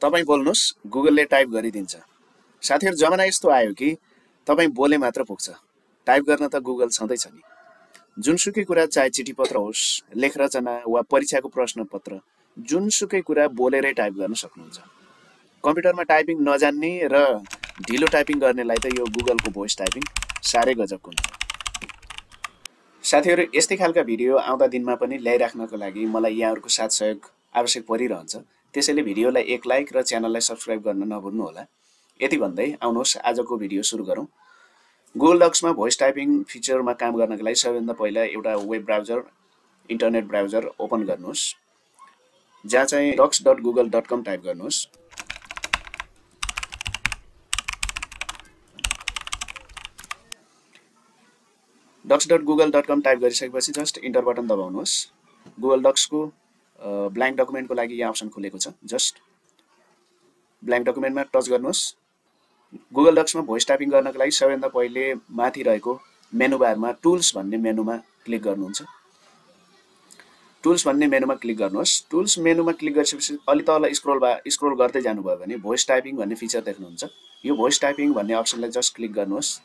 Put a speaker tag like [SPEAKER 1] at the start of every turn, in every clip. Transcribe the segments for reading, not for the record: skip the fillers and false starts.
[SPEAKER 1] तपाई बोल्नुस् गुगलले टाइप गरिदिन्छ। साथीहरु जमाना यस्तो आयो कि तपाई बोले मात्र पुग्छ। टाइप गर्न त गुगल छँदैछ नि। जुनसुकै कुरा चाहे चिठीपत्र होस्, लेख रचना वा परीक्षाको प्रश्नपत्र, जुनसुकै कुरा बोलेरै टाइप गर्न सक्नुहुन्छ। कम्प्युटरमा टाइपिङ नजान्ने र ढिलो टाइपिङ गर्नेलाई त यो गुगलको भोइस टाइपिङ साह्रै गजबको हुन्छ। साथीहरु यस्तै खालका भिडियो आउँदा दिनमा पनि ल्याइराख्नको लागि मलाई यहाँहरुको साथ सहयोग आवश्यक परिरहन्छ। त्यसैले भिडियोलाई एक लाइक र च्यानललाई सब्स्क्राइब गर्न नभुल्नु होला। यति भन्दै आउनुहोस् आजको भिडियो सुरु गरौँ। गुगल डक्समा भोइस टाइपिङ फिचरमा काम गर्नका लागि सबैभन्दा पहिला एउटा web browser, internet browser open गर्नुहोस्। जहाँ चाहिँ docs.google.com टाइप गर्नुहोस्। docs.google.com टाइप गरिसकेपछि जस्ट इन्टर बटन दबाउनुहोस्। गुगल डक्सको ब्ल्याङ्क डकुमेन्टको लागि यहाँ अप्सन खुलेको छ। जस्ट ब्ल्याङ्क डकुमेन्टमा टच गर्नुहोस्। गुगल डक्समा भोइस टाइपिङ गर्नको लागि सबैभन्दा पहिले माथि रहेको मेनु बारमा टुल्स भन्ने मेनुमा क्लिक गर्नुहुन्छ। टुल्स भन्ने मेनुमा क्लिक गर्नुहोस्। टुल्स मेनुमा क्लिक गरिसकेपछि अलि तल स्क्रोल गर्दै जानुभयो भने भोइस टाइपिङ भन्ने फिचर देख्नुहुन्छ। यो भोइस टाइपिङ भन्ने अप्सनलाई जस्ट क्लिक गर्नुहोस्।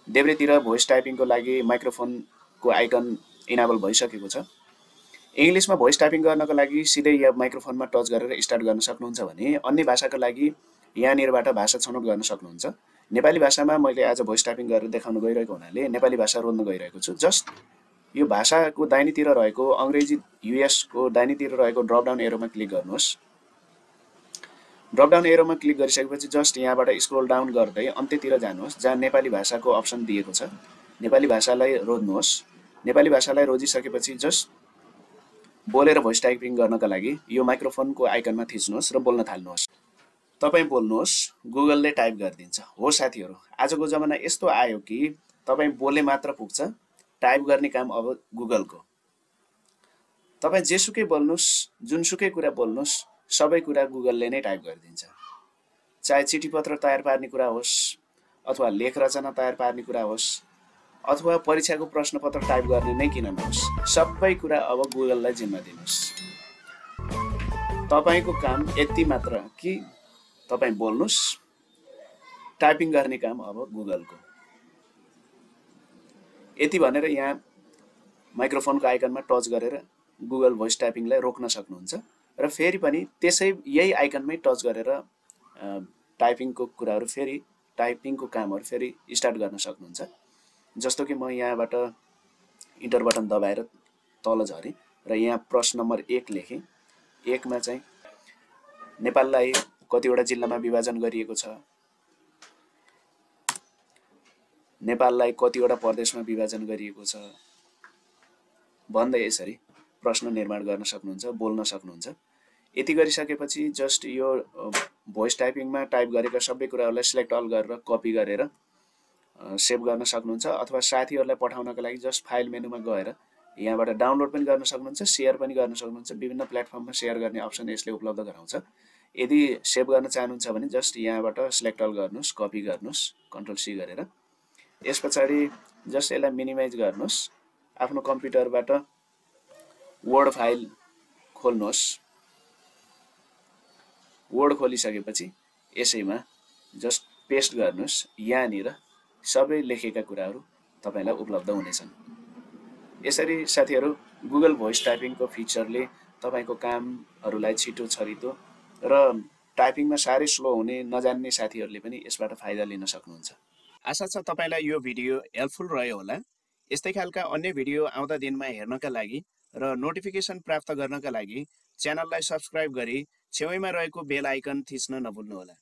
[SPEAKER 1] देब्रेतिर भोइस टाइपिङको लागि माइक्रोफोनको आइकन इनेबल भइसकेको छ। इंग्लिशमा भोइस टाइपिङ गर्नको लागि सिधै यहाँ माइक्रोफोनमा टच गरेर स्टार्ट गर्न सक्नुहुन्छ भने अन्य भाषाको लागि यहाँनिरबाट भाषा छनौट गर्न सक्नुहुन्छ। नेपाली भाषामा मैले आज भोइस टाइपिङ गरेर देखाउन गइरहेको हुनाले नेपाली भाषा रोज्न गइरहेको छु। जस्ट यो भाषाको दाहिनेतिर रहेको अंग्रेजी युएस को दाहिनेतिर रहेको ड्रप डाउन एरोमा क्लिक गर्नुहोस्। ड्रप डाउन एरोमा क्लिक गरिसकेपछि जस्ट यहाँबाट स्क्रोल डाउन गर्दै अन्त्यतिर जानुहोस् जहाँ नेपाली भाषाको अप्सन दिएको छ। नेपाली भाषालाई रोज्नुहोस्। नेपाली भाषालाई रोजिसकेपछि जस्ट बोलेर भोइस टाइपिङ गर्नका लागि यो माइक्रोफोनको आइकनमा थिच्नुहोस् र बोल्न थाल्नुहोस्। तपाई बोल्नुहोस् गुगलले टाइप गरिदिन्छ। हो साथीहरु, आजको जमाना यस्तो आयो कि तपाई बोले मात्र पुग्छ, टाइप गर्ने काम अब गुगलको। तपाई जेसुकै बोल्नुहोस्, जुनसुकै कुरा बोल्नुहोस्, सबै कुरा गुगलले नै टाइप गरिदिन्छ। चाहे चिठीपत्र तयार पार्ने कुरा होस् अथवा लेख रचना तयार पार्ने कुरा होस् अथवा परीक्षाको प्रश्नपत्र टाइप गर्ने नै किन नहोस्, सबै कुरा अब गुगललाई जिम्मा दिनुस्। तपाईको काम यति मात्र कि तपाई बोल्नुस्, टाइपिङ गर्ने काम अब गुगलको। यति भनेर यहाँ माइक्रोफोनको आइकनमा टच गरेर गुगल भोइस टाइपिङलाई रोक्न सक्नुहुन्छ र फेरि पनि त्यसै यही आइकनमै टच गरेर टाइपिङको कुराहरु फेरि टाइपिङको कामहरु फेरि स्टार्ट गर्न सक्नुहुन्छ। जस्तो कि म यहाँबाट इन्टर बटन दबाएर तल झरे र यहाँ प्रश्न नम्बर 1 लेखे। 1 मा चाहिँ नेपाललाई कतिवटा जिल्लामा विभाजन गरिएको छ, नेपाललाई कतिवटा प्रदेशमा विभाजन गरिएको छ भन्दै यसरी प्रश्न निर्माण गर्न सक्नुहुन्छ, बोल्न सक्नुहुन्छ। यति गरिसकेपछि जस्ट यो भोइस टाइपिङमा टाइप गरेका सबै कुराहरुलाई सिलेक्ट अल गरेर कपी गरेर सेभ गर्न सक्नुहुन्छ अथवा साथीहरुलाई पठाउनका लागि जस्ट फाइल मेनुमा गएर यहाँबाट डाउनलोड पनि गर्न सक्नुहुन्छ, शेयर पनि गर्न सक्नुहुन्छ। विभिन्न प्लेटफर्ममा शेयर गर्ने अप्सन यसले उपलब्ध गराउँछ। यदि सेभ गर्न चाहनुहुन्छ भने जस्ट यहाँबाट सिलेक्ट अल गर्नुस्, कपी गर्नुस्, कन्ट्रोल सी गरेर यसपछि जस्ट यसलाई मिनिमाइज गर्नुस्। आफ्नो कम्प्युटरबाट वर्ड फाइल खोल्नुस्। वर्ड खोलिसकेपछि यसैमा जस्ट पेस्ट गर्नुस्। यहाँनिर सबै लेखेका कुराहरु तपाईलाई उपलब्ध हुनेछन्। यसरी साथीहरु गुगल भोइस टाइपिङको फिचरले तपाईको कामहरुलाई छिटो छरितो र टाइपिङमा साह्रै स्लो हुने नजान्ने साथीहरुले पनि यसबाट फाइदा लिन सक्नुहुन्छ। आशा छ तपाईलाई यो भिडियो हेल्पफुल रह्यो होला। यस्तै खालका अन्य भिडियो आउँदा दिनमा हेर्नका लागि र नोटिफिकेसन प्राप्त गर्नका लागि च्यानललाई सब्स्क्राइब गरी छेउैमा रहेको बेल आइकन थिच्न नभुल्नु होला।